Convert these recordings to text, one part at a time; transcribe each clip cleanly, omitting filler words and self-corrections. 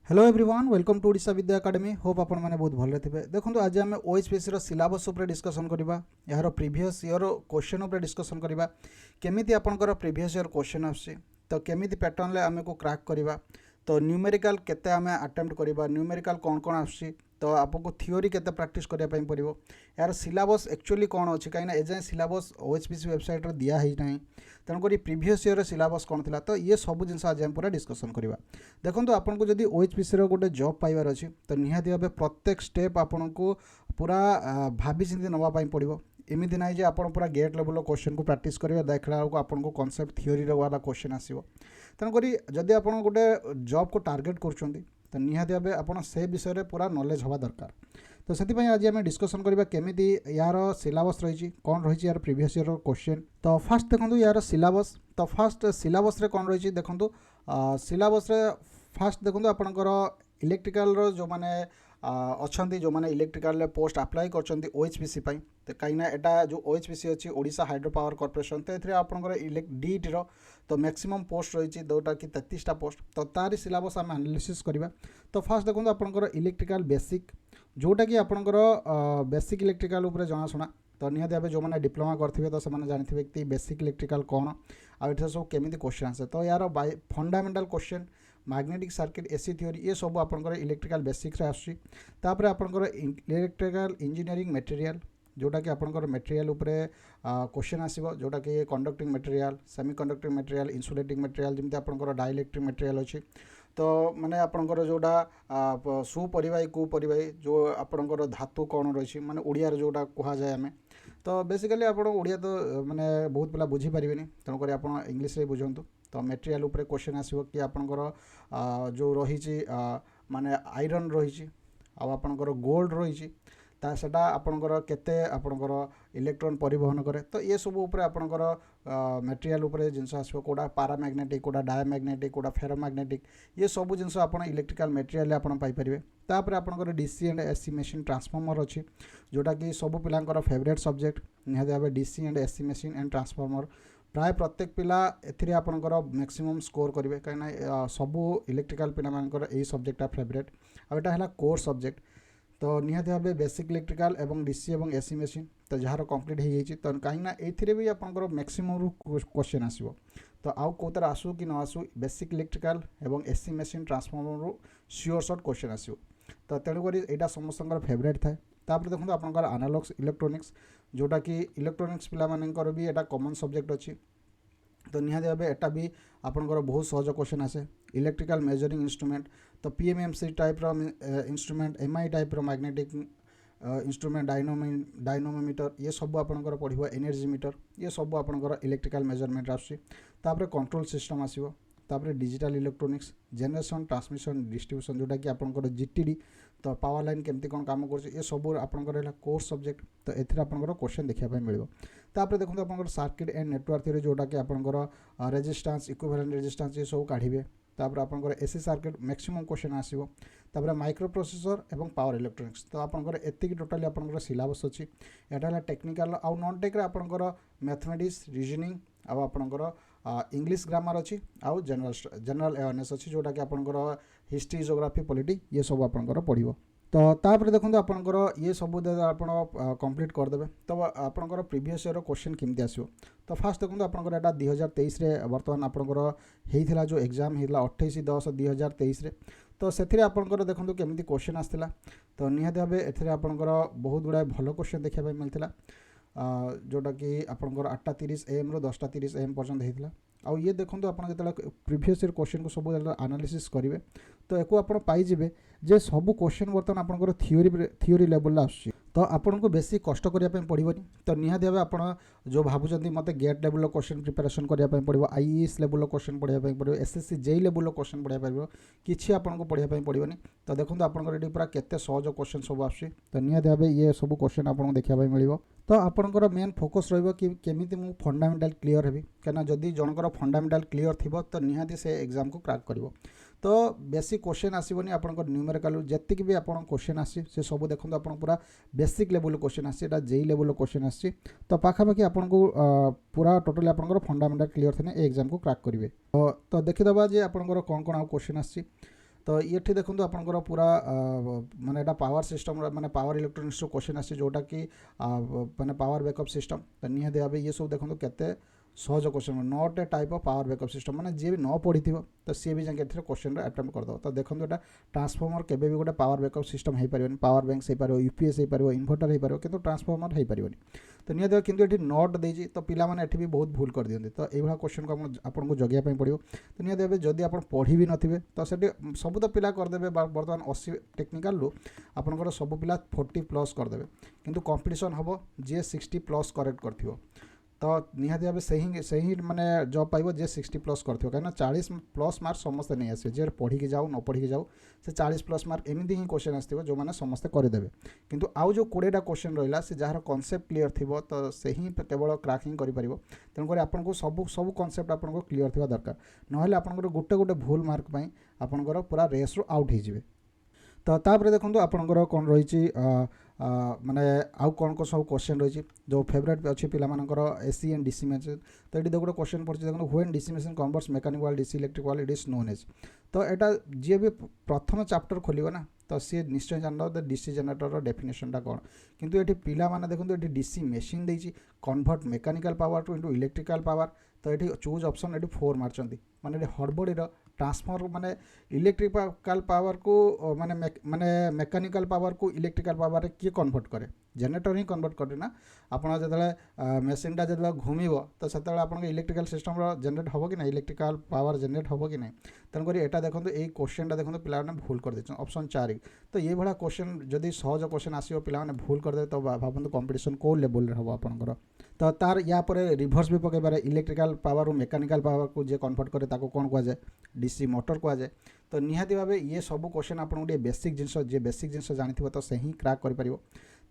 Hello everyone welcome to Odisha Vidya academy hope आपण मैंने बहुत भले थे। देखो आज आम ओएचपीसी सिलेबस उपर डिस्कसन करवा यार प्रीवियस ईयर क्वेश्चन उपर डिस्कसन करवा केमिति आपनकर प्रीवियस ईयर क्वेश्चन आसी तो केमिति पैटर्न ले आमे को क्रैक करवा तो न्यूमेरिकल केते आमे अटेम्प्ट करवा न्यूमेरिकल कौन कौन आसी तो आपको थियोरी केते प्रैक्टिस करिया पई पड़िबो यार सिलेबस एक्चुअली कौन अच्छी कहीं एजाए सिलेबस ओएचपीसी वेबसाइट दिया ही ना तेणुक प्रीवियस ईयर सिलेबस कौन था तो ये सब जिन आज पूरा डिस्कसन करवा देखो आपको जब ओएचपीसी गोटे जॉब पाइबार अच्छी तो निहाती भाव प्रत्येक स्टेप आपन को पूरा भाभी चिंती नापी पड़ो एमती ना आप पूरा गेट लेवल क्वेश्चन को प्रैक्टिस करेंगे देखला बेलू आपको कॉन्सेप्ट थियोरी वाला क्वेश्चन आसो तेणुक जदि आप गोटे जॉब को टार्गेट कर तो निहाती भाव आप से विषय में पूरा नॉलेज हवा दरकार तो से आज आम डिस्कसन करवा केमिति यार सिलेबस रही कौन रही यार प्रीवियस ईयर क्वेश्चन तो फास्ट देखो यार सिलेबस तो फास्ट सिलेबस रे कौन रही देखो सिलेबस रे फास्ट देखो आपणकर इलेक्ट्रिकल जो माने अच्छा जो मैंने इलेक्ट्रिकल पोस्ट अप्लाई कर ओएचपीसी तो कहीं एटा जो ओएचपीसी अच्छी ओडिशा हाइड्रो पावर कॉर्पोरेशन तो ये आपंकर डीईटी तो मैक्सिमम पोस्ट रही जोटा कि 33टा पोस्ट तो तारी सिलेबस आम एनालिसिस करवा तो फास्ट देखो आपंकर इलेक्ट्रिकल बेसिक जोटा कि आपंकर बेसिक इलेक्ट्रिकल उपर जनाशुना तो निहती भाव जो मैंने डिप्लोमा करेंगे तो से जानते कि बेसिक इलेक्ट्रिकल कौन आठ सब केमी क्वेश्चन आसे तो यार fundamental question magnetic circuit AC theory ये सब आपंकर इलेक्ट्रिकल बेसिक्स आसपर आपंकर इलेक्ट्रिकल इंजीनियरिंग मटेरियल जोटा कि आपंकर मटेरियल उपरे क्वेश्चन आसो जोटा कि conducting material semi conducting material insulating material जमी आपंकर डाइलेक्ट्रिक मटेरियल अच्छी तो माने आपंकर जोटा सुपरिवाही कुपरिवाही जो आपंकर धातु कौन रही माने ओडिया जोटा कह जाए आम तो बेसिकली आप ओडिया तो माने बहुत पिला बुझीपारे तेणुक आप इंग्लीश रे बुझंतु तो मटेरियल उपरे क्वेश्चन आसो कि आपंकर जो रही माने आयरन रही आपंकर गोल्ड रही सेटा आपंकर केते आपंकर इलेक्ट्रॉन परिवहन करे तो ये सब उपरे आपंकर मटेरियल उपरे जिनस आसो कोडा पारामैग्नेटिक कोडा डायमैग्नेटिक कोडा फेरोमैग्नेटिक ये सब जिनस आप इलेक्ट्रिकल मटेरियल आपन पाई परिबे तापर आपंकर DC and AC machine transformer अच्छी जोटा कि सब पिलांकर फेवरेट सब्जेक्ट निहाती भाव DC and AC machine and transformer प्राय प्रत्येक पिला एथिरे आपनकर मैक्सिमम स्कोर करेंगे कहीं सबू इलेक्ट्रिकल पिलामानकर यही सब्जेक्टा फेवरेट आटा है कोर सब्जेक्ट तो निहाती भाव बेसिक इलेक्ट्रिकल एवं डीसी एवं एसी मशीन तो जार कंप्लीट हो जाए तो कहीं ये भी आपंकर मैक्सिमम क्वेश्चन आसो तो आउ कौतर आसू कि न आसू बेसिक इलेक्ट्रिकल एवं एसी मशीन ट्रांसफॉर्मर रू श्योर सर्ट क्वेश्चन आसो तो तेणुक यहाँ समस्त फेवरेट थाए तापर देखो आपंकर एनालॉग्स इलेक्ट्रोनिक्स जोटा कि इलेक्ट्रोनिक्स पिलामानकर भी एटा कॉमन सब्जेक्ट अच्छी तो निहाती भाव एटा भी आपंकर बहुत सहज क्वेश्चन आसे इलेक्ट्रिकल मेजरिंग इंस्ट्रूमेंट तो पीएमएमसी टाइप रो इंस्ट्रूमेंट एमआई टाइप रो मैग्नेटिक इंस्ट्रूमेंट डायनोमीटर ये सब आपंकर पढ़ो एनर्जी मीटर ये सब आपंकर इलेक्ट्रिकल मेजरमेंट आसपर कंट्रोल सिस्टम आसो तापर digital electronics generation transmission distribution जोटा कि आपंकर जीटीडी तो पावर लाइन केमती कौन काम कर ये सब आपंकर कोर्स सब्जेक्ट तो एथिरे आपंकर क्वेश्चन देखा मिलो तापर देखो आपंकर सर्किट एंड नेटवर्क थ्योरी जोटा कि आपंकर रेजिस्टेंस इक्विवेलेंट रेजिस्टेंस ये सब काढ़े तापर आपंकर एसी सर्किट मैक्सिमम क्वेश्चन आसो तापर माइक्रो प्रोसेसर एवं पावर इलेक्ट्रोनिक्स तो आपंकर एतिक टोटाली आपंकर सिलेबस अच्छी एटा है टेक्निकल आउ नॉन टेक्रे आपंकर मैथमेटिक्स रीजनिंग आउ आपंकर इंग्लिश ग्रामर अच्छी आउ जनरल अवेयरनेस अच्छी जोटा कि आपंकर हिस्ट्री जियोग्राफी पॉलिटी ये सब आपंकर पढ़ो तो तापर देखो आपंकर ये सब आप कंप्लीट करदे तो आपंकर प्रीवियस ईयर क्वेश्चन केमती आसो तो फास्ट देखो आपंकर एटा 2023 बर्तमान आपंकर होता जो एग्जाम होता 28/10/2023 तो से आपंकर देखो केमती क्वेश्चन आसला तो निहाती भाव एथिरे आपंकर बहुत गुड़ाए भल क्वेश्चन देखा मिलता जोटा कि आपंकर 8:30 AM रू 10:30 AM पर्यंत होता आउ ये देखो आप जो प्रीवियस ईयर क्वेश्चन को सब एनालिसिस करेंगे तो एक आप पाइबे जे सब क्वेश्चन बर्तमान आपंकर थियोरी लेवल आसुच्छी तो आपन को बेसी कष्ट करने पड़ोनी तो निहाती भाव आप जो भावुं मत गेट लेवल क्वेश्चन प्रिपरेशन करने पड़ो आईएएस लेवल क्वेश्चन पढ़ाई पड़ो एसएससी जेई लेवल क्वेश्चन पढ़ाई पड़ो किसी आपको पढ़ाई पड़ोनी तो देखो आपंकर ये पूरा केते सहज क्वेश्चन सब आसुच्छी तो निहाती भाव ये सब क्वेश्चन आपको देखा मिलो तो आपंकर मेन फोकस रमिति मु फंडामेंटाल क्लीयर हेबी कहीं जदि जनकर फंडामेंटाल क्लीयर थी तो निहाती से एग्जाम को क्रैक कर तो बेसिक क्वेश्चन आसबनी आपंकर न्यूमेरिकल जी भी आप क्वेश्चन आसी से सब देखो आप पूरा बेसिक लेवल क्वेश्चन आसी जेई लेवल क्वेश्चन आसी तो पाखापाखि आपको पूरा टोटली आपंकर फंडामेंटाल क्लीयर थे एग्जाम को क्रैक करेंगे तो देखीदे जे आपंकर कौन कौन क्वेश्चन आसी तो ये देखो आपंकर पूरा माने एटा पावर सिस्टम माने पावर इलेक्ट्रोनिक्स क्वेश्चन आसी जोटा कि माने पावर बैकअप सिस्टम तो निहाती भाव ये सब देखो केते सहज question not a type of power backup system माने जी भी न पढ़ी तो सी भी जाके क्वेश्चन अटेम्प्ट करदे तो देखो यहाँ ट्रांसफॉर्मर केबे भी गोटे पावर बैकअप सिस्टम हो पारे पावर बैंक हो पारे यूपीएस हो पारे इन्वर्टर हो पारे किंतु ट्रांसफॉर्मर हो पारे तो निहत किंतु ये नट देजी तो पिला माने एठी भी बहुत भूल कर दियंती तो ये क्वेश्चन को आपको जगिया पड़ो तो निहत भाव जदि आप पढ़ी भी नथिबे तो सेठी सब तो पिला करदेबे बर्तमान 80 टेक्निकल रु आपनकर सब पिला 40 प्लस करदेबे किंतु कंपटीशन हबो जे 60 प्लस करेक्ट करथिबो तो निहाती भाव से ही माने जॉब पाइब जे 60 प्लस करथिबो कहीं 40 प्लस मार्क समस्ते नहीं आसे जे पढ़ी की जाऊ न पढ़ी की जाऊ से 40 प्लस मार्क एमती ही क्वेश्चन आसो जो मैंने समस्ते करदेवे किंतु आउ जो 20टा क्वेश्चन रहा से जार कॉन्सेप्ट क्लियर थी तो से ही केवल क्रैकिंग कर तेणुक आपको सब कॉन्सेप्ट आपको क्लियर थी दरकार ना आपंकर गोटे गोटे भूल मार्क पर आपंकर पूरा रेस रु आउट हो तो तापर देखो आपंकर कौन रही माने आउ कौन कौन सब क्वेश्चन रही जो फेवरेट अच्छी पिलामानकर एसी एंड डीसी मेशिन तो ये गोटे क्वेश्चन पड़ी देखो when DC machine converts mechanical DC electrical it is known as तो यहाँ जी भी प्रथम चैप्टर खोलियो ना तो सी निश्चय जान डीसी जनरेटर डेफिनेशनटा कौन किंतु ये पिला माने देखो ये डीसी मेशिन देछि convert mechanical power to into electrical power तो ये चूज ऑप्शन ये 4 मार्चंती माने हड़बड़ी ट्रांसफॉर्मर माने इलेक्ट्रिकल पावर को माने मेकानिकल पावर को इलेक्ट्रिकल पावर किए कन्वर्ट करे जनरेटर ही कन्वर्ट करे ना आपड़ जो मेसीनटा जो घूमब तो से आप इलेक्ट्रिकल सिस्टम जनरेट हम कि ना इलेक्ट्रिकल पावर जनरेट हम कि ना तेणुक यहाँ देखो ये क्वेश्चन देखो पे भूल कर देते ऑप्शन 4 तो ये भाया क्वेश्चन जदि सहज क्वेश्चन आसो पे भूल करदे तो भावतु कंपटीशन कौ लेवल हम आपंकर तो तार या रिभर्स भी पकड़ इलेक्ट्रिकल पावर मेकानिकल पावर को जे कन्वर्ट करे ताको कौन कहुए डीसी मोटर कहुए तो निहाती भाव ये सब क्वेश्चन आपको गोटे बेसिक जिनस जे बेसिक जिनस जानी तो से ही क्रैक कर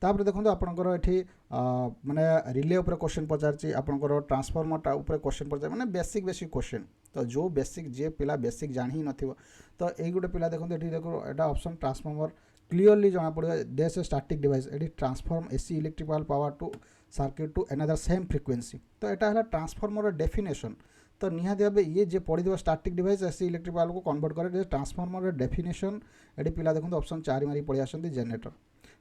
तापर देखो आपंकर ये माने रिले उपर क्वेश्चन पचार आपंकर ट्रांसफॉर्मर उपर क्वेश्चन पचार माने बेसिक बेसिक क्वेश्चन तो जो बेसिक जे पिला बेसिक जान ही नथिबो तो यही गोटे पिला देखो ये देखो एटा ऑप्शन ट्रांसफॉर्मर क्लीयरली जना पड़े देश स्टैटिक डिवाइस ये transform AC electrical power to circuit to another same frequency तो यहाँ है ट्रांसफॉर्मर डेफिनेशन तो निहाती भाव ये जे पढ़ी static device AC electric power को कन्वर्ट करे ट्रांसफॉर्मर डेफिनेशन ये पिला देखो ऑप्शन 4 मारी पड़ी आसती जनरेटर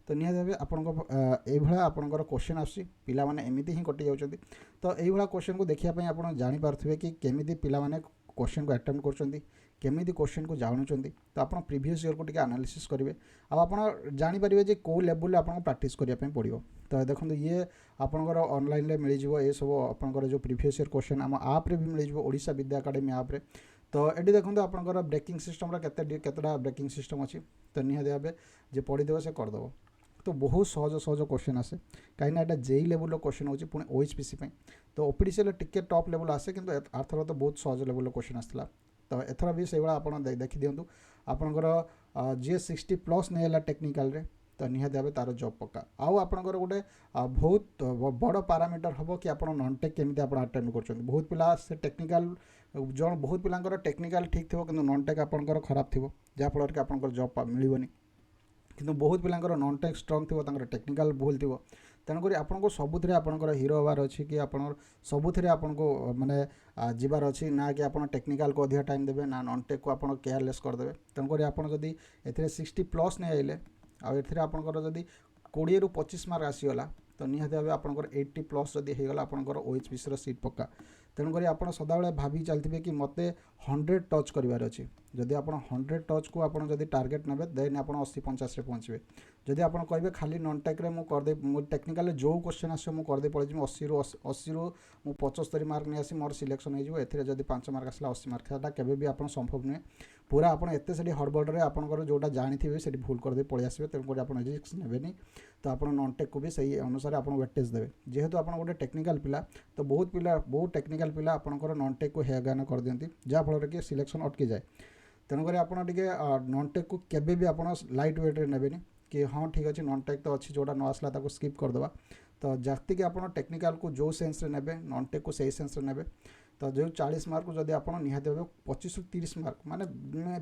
तो निहाती भाव आपंकर आपंकर क्वेश्चन आसी पिला माने एमती ही कटि जाउछन्ति तो यही क्वेश्चन को देखिए आप जानीपारे कि केमी पिला माने क्वेश्चन को अटेम्प्ट कर केमी क्वेश्चन को जानूँ तो आप प्रीवियस ईयर को एनालिसिस करेंगे आप जानीपारे जे कौ लेवल आपको प्रैक्टिस करने पड़ो तो देखो ये आपंकर ऑनलाइन में मिल जाव ये सब आपंकर जो प्रीवियस ईयर क्वेश्चन आम आप्रे भी मिल जाव ओडिशा विद्या अकाडेमी आप्रे तो ये देखो आपंकर ब्रेकिंग सिस्टम केतेटा ब्रेकिंग सिस्टम अच्छी तो निहाती भाव जे पढ़ीदेव से करदेव तो बहुत सहज सहज क्वेश्चन आसे कहीं यहाँ जेई लेवल क्वेश्चन हो पुणी ओएचपीसी तो ओपीडीसी टिके टॉप लेवल आसे किंतु आरथर तो बहुत सहज लेवल क्वेश्चन आसला तो एथर भी से आप देखी दिंतु आपंकर जी 60 प्लस नहीं टेक्निकल रे तो निहाती भाव तार जॉब पक्का आउ आपंकर गोटे बहुत बड़ पारामीटर हम कि आप नॉन टेक केमी आप अटेम्प्ट कर बहुत पिला से टेक्निकल जो बहुत पिलांकर टेक्निकल ठीक थी कि नॉन टेक आपंकर खराब थी जहाँफल कि आपंकर जॉब मिलबनी किंतु बहुत पिलांकर नॉन टेक स्ट्रंग थी टेक्निकल भूल थी तेणुक आपको सबुथ आपंकर हीरो हबार अच्छी कि आप सबुथ आपको माने जीवार अच्छी ना कि आप टेक्निकल को अधिक टाइम देवे ना नॉन टेक को आप केयरलेस करदे तेणुक आप जदि ए 60 प्लस नहीं आइले आर आपंकर जदि 20 ରୁ 25 मार्क आसीगला तो निहाती भाव आपंकर 80 प्लस जदि होगला आपंकर ओएचपीसी सीट पक्का तेणुक आप सदाबले भाभी चलते कि मते 100 टच करार अच्छी जदि आप 100 टच को आप टार्गेट ने देन आप 80-50 पहुँचे जदि आप कहे खाली नॉन टेक्रे मुझे टेक्निकल जो क्वेश्चन आस करदे पड़े 80 ରୁ 75 मार्क नहीं आसी मोर सिलेक्शन हो जब 5 मार्क आसला 80 मार्क से केवे भी आप संभव नुहे पूरा आप एत हड़बड़े आपंकर जोटा जानी से भूल करदे पलि आसवे तेणुक आप रिस्क नेबेनी तो आप नॉन टेक को भी सही अनुसार आप वेटेज देवे जेहेतु आप गोटे टेक्निकल पिला तो बहुत टेक्निकल पिला आपंकर नॉन टेक को हे ज्ञान कर दियंती जहाँफल कि सिलेक्शन अटकी जाए तेणुक आपड़ टे नॉन टेक को केवे भी आप लाइट वेट्रे नेबेनी कि हाँ ठीक अच्छे नॉन टेक तो अच्छी जोटा न आसला ताको स्किप करदे तो जति कि आप टेक्निकल को जो सेन्स ने नॉन टेक को सही सेन्स ने तो जो 40 मार्क को जब आप निहाती भाव 25 ରୁ 30 मार्क माने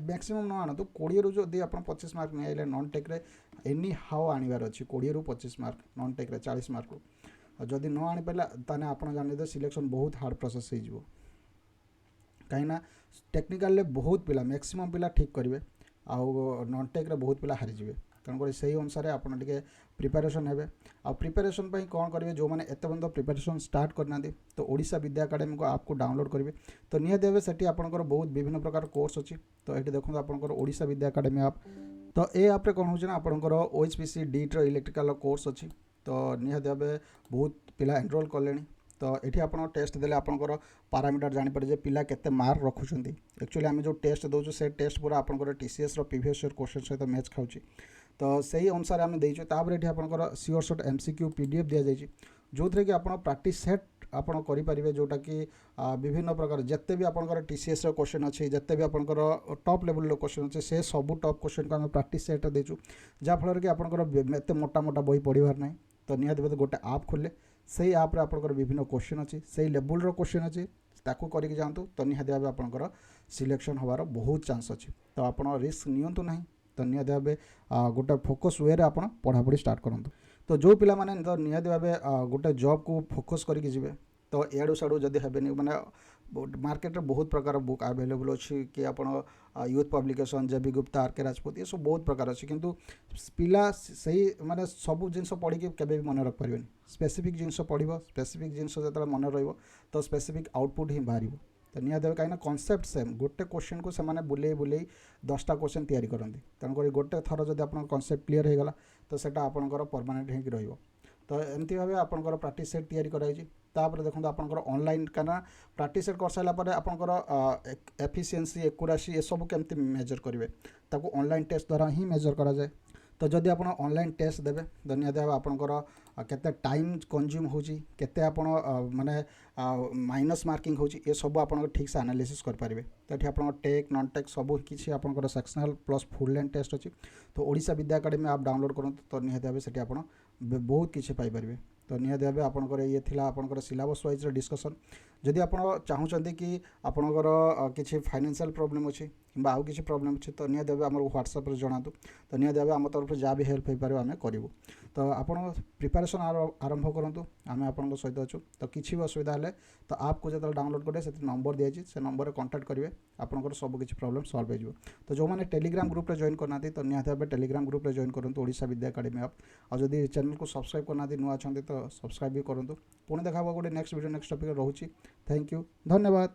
मैक्सिमम न आना तो 20 ରୁ जब आप 25 मार्क नहीं आइले नॉन टेक्रे एनी हाउ आनबार अच्छी 20 ରୁ 25 मार्क नॉन टेक्रे 40 मार्क को जदि न आनी पाला ताने आप जान सिलेक्शन बहुत हार्ड प्रोसेस हो कहीं टेक्निकल बहुत पिला मैक्सिमम पिला ठीक करेंगे आउ नॉन टेक रे बहुत पिला हारी जिवे तेणुक से अनुसार आपड़ टे प्रिपेरेसन हे आ प्रिपेरेसन कौन करेंगे जो मैंने एत बंद प्रिपेरेसन स्टार्ट करना तो ओडिशा विद्या एकेडमी को आप को डाउनलोड करेंगे तो निहाती भाव से आपंकर बहुत विभिन्न प्रकार कोर्स अच्छी तो ये देखो आपंकर ओडिशा विद्या एकेडमी आप तो ये आप्रे कौन हो आपंकर OHPC डीट इलेक्ट्रिकल कोर्स अच्छी तो निहाती भाव बहुत पिला एनरोल कले तो ये आप टेस्ट देले आपंकर पारामीटर जानीपर जे पिला केते मार्क रखुंट एक्चुअली आम जो टेस्ट दौर से टेस्ट पूरा आपंकर TCS प्रीवियस ईयर क्वेश्चन सहित मैच खाऊँ तो सही अनुसार आम देचु तापर ये आपंकर सियोर सॉर्ट MCQ PDF दि जाइए जो थी कि आप प्रैक्टिस सेट आपड़ करेंगे जोटा कि विभिन्न प्रकार जिते भी आपंकर TCS क्वेश्चन अच्छी जिते भी आपंकर टॉप लेवल क्वेश्चन अच्छे से सब टॉप क्वेश्चन को आम प्रैक्टिस सेट देचु जहाँफल कि आपंकर एत मोटा मोटा बही पढ़ार ना तो निहाती भाव गोटे आप खोले से आप्रे आपंकर विभिन्न क्वेश्चन अच्छी से लेवल क्वेश्चन अच्छी ताकू करके जातु तो निहाती भाव आपंकर सिलेक्शन होवार बहुत चांस अच्छी तो आप रिस्क नियंतु ना तो निहाती भाव गोटे फोकस वे आप पढ़ापढ़ी स्टार्ट करूँ तो जो पिला माने तो निहाती भाव गोटे जॉब को फोकस करके जिवे तो एडू साड़ू जदि हेबेनी माने मार्केट में बहुत प्रकार बुक अवेलेबल अच्छी कि आप youth publication JB Gupta RK Rajput ये सब बहुत प्रकार अच्छी किंतु पिला सही माने सब जिनस पढ़ी केबे भी मन रख पारिबेनी स्पेसिफिक जिनस पढ़िबो स्पेसिफिक जिनस जतरा मन रहइबो तो स्पेसिफिक आउटपुट ही बाहरिबो तो निहाती भाव कहीं कॉन्सेप्ट सेम गोटे क्वेश्चन को से बुले बुले 10टा क्वेश्चन तैयारी करती तेणुक गोटे थर जब आप कॉन्सेप्ट क्लीयर हो गला तो सेटा आपनकर परमानेंट होगी रहिबो तो एमती भाव आपंकर प्रैक्टिस सेट तैयारी कराई तापर देखो आपंकर ऑनलाइन कहीं प्रैक्टिस सेट कर सारापर आपंकर एफिशिएंसी एक्यूरेसी ये सब केमती मेजर करेंगे ताको ऑनलाइन टेस्ट द्वारा ही मेजर करा जाए तो जदि आप ऑनलाइन टेस्ट देवे तो निहाती भाव आपंकर केते टाइम कंज्यूम होची केते आपण माने माइनस मार्किंग होची ये सब आप ठीक से एनालिसिस कर पारिबे तो ये आप टेक नॉन टेक सब किसी आपंकर sectional plus full length test अच्छी तो ओडिशा विद्या एकेडमी आप डाउनलोड करूँ तो निहाती भाव से आप बहुत किसी पाइपर तो निहाती भाव आपंकर ये थिला आपंकर सिलेबस वाइज डिस्कसन जदि आप चाहूँगी कि आपंकर किसी फाइनेंशियल प्रॉब्लम अच्छी कि आउ किसी प्रॉब्लम अच्छी तो निहाती भाव आमर व्हाट्सएप जनातु तो निहाती भाव आम तरफ जहाँ भी हेल्प हो पारे आम करूँ तो आप प्रिपेरेसन आरंभ करूँ आम आप सहित अच्छु तो किसी भी असुविधा है तो आपको जो डाउनलोड करेंगे से नंबर दिखाई से नंबर में कॉन्टैक्ट करेंगे आपंकर सब किसी प्रॉब्लम सॉल्व हो तो जो मैंने टेलीग्राम ग्रुप रे जॉइन करना तो निहाती भाव टेलीग्राम ग्रुप रे जॉइन करूँ ओडिशा विद्या एकेडमी आप और जदि चैनल को सब्सक्राइब करना नुआ अच्छा तो सब्सक्राइब भी करूँ पुणी देखा गोटे नेक्स्ट वीडियो नेक्स्ट टॉपिक रोचे थैंक यू धन्यवाद।